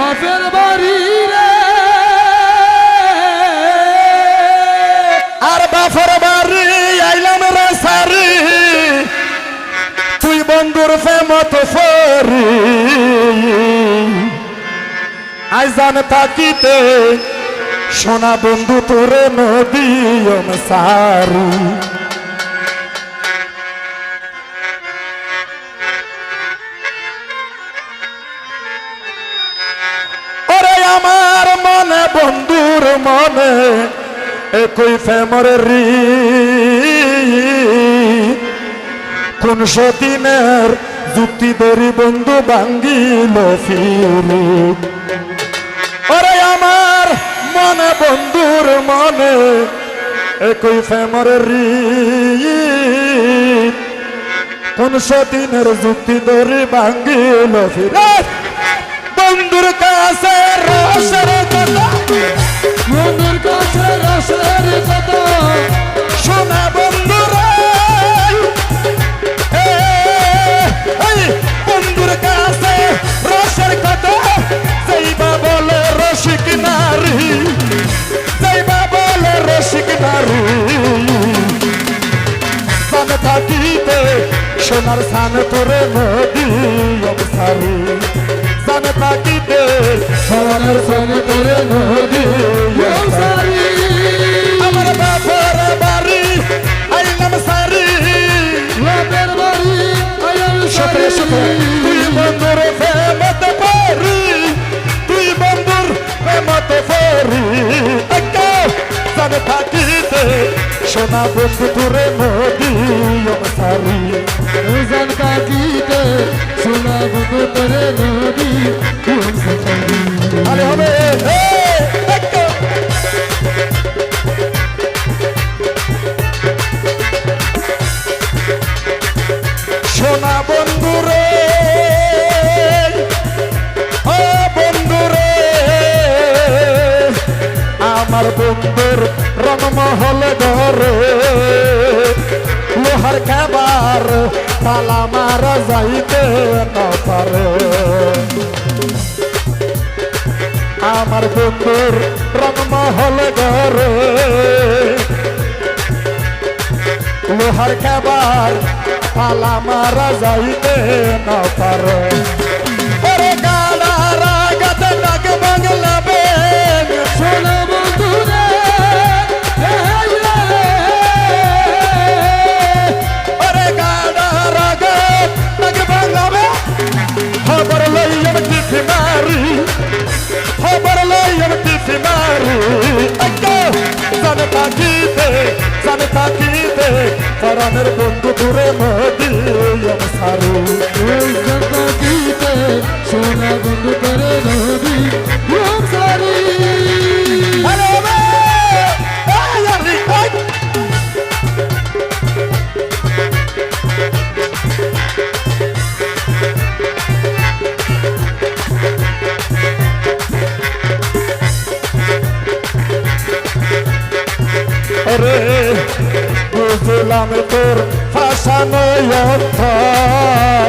বাপের বাড়ি রে আর বাপের বাড়ি আইলাম রে সারি তুই বন্ধুর প্রেমত ফরি আইজান তাকিতে সোনা বন্ধু তোরে নদীয়ম সারি ওরে আমার মনে বন্ধুর মনে একই প্রেমর রি কোন সদিনের যুক্তি ধরি বন্ধু ভাঙ্গিল ফিরি ওরে আমার মনে বন্ধুর মনে একই প্রেমর রি কোন সদিনের যুক্তি ধরি ভাঙ্গিল ফিরি বন্ধুর কাছে রসের কথা বন্ধুর কাছে রসের কথা শোনা বন্ধুরা বন্ধুর কাছে রসের কথা যাইবা বলে রসিক নারী যাইবা বলে রসিক নারী সান থাকিতে সোনার সান তোরে নদী অবসারী সান থাকিতে সোনার সান তোরে নদী অবসারী আমার বাপের বাড়ি আইলাম সারি বাপের বাড়ি আইলাম সাথে সাথে তুই বন্ধুর প্রেমত পড়ি তুই বন্ধুর প্রেমত পড়ি সান থাকিতে সোনা বন্ধু তোরে নদী অবসারী জান থাকিতে সোনা বন্ধু তোরে নদী অবসারী আরে হবে সোনা বন্ধুরে ও বন্ধুরে আমার বন্ধুর রংমহল ঘরে লোহার খাবার তালা মারা যাইতে না পারে আমার বন্ধুর রংমহল ঘরে লোহার খাবার তালা মারা যাইতে না পারে ওরে গাড়া রাগাতে ডাক বাংলা বেগ সোনা বন্ধু রে ওরে গাড়া রাগাত ডাক বাংলা বেগ খবর লইম তিথি মারি খবর লইম তিথি মারি জানে থাকিতে পরাণের বন্ধু দূরে নদী সারু জান থাকিতে সোনা বন্ধু তোরে নদী অবসারী রে বুঝলাম তোর ফাঁসানো অন্তর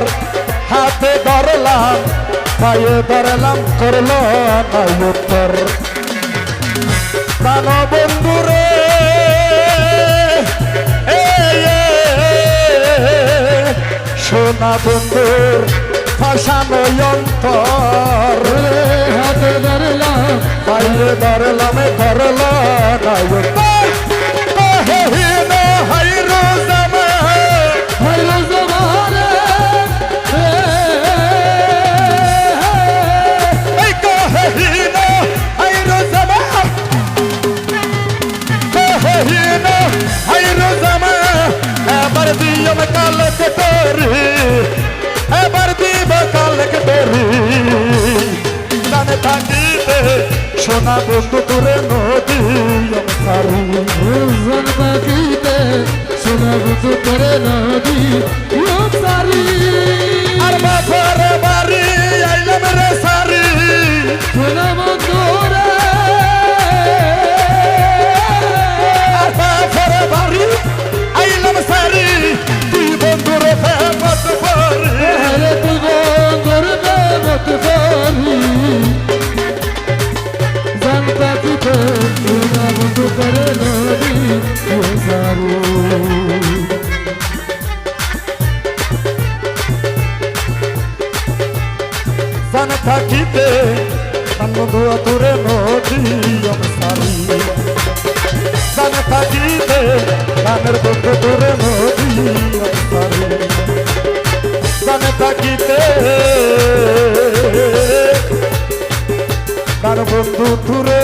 হাতে ধরলাম পায়ে ধরলাম করলো না উত্তর প্রাণ বন্ধুরে সোনা বন্ধুর ফাঁসানো অন্তর হাতে ধরলাম পায়ে ধরলাম করলো না উত্তর হাইরো জামা হাইলো জমানে এই কহিনো হাইরো জামা কহিনো হাইরো জামা এবার দিয়ম কালকে তোরি এবার দিব কালকে তোরি জানে থাকিতে সোনা বন্ধু তোরে নদী অবসারী জান থাকিতে সোনা বন্ধু তোরে নদী অবসারী আর বাপের বাড়ি আইলাম রে সারি সোনা বন্ধু রে আর বাপের বাড়ি আইলাম সারি তুই বন্ধুর প্রেমত পড়ি তুই বন্ধুর প্রেমত পড়ি তুরে নদী সারি গানে থাকিতে গানের বন্ধু তুরে নদী সারি গানে থাকিতে গান বন্ধু তুরে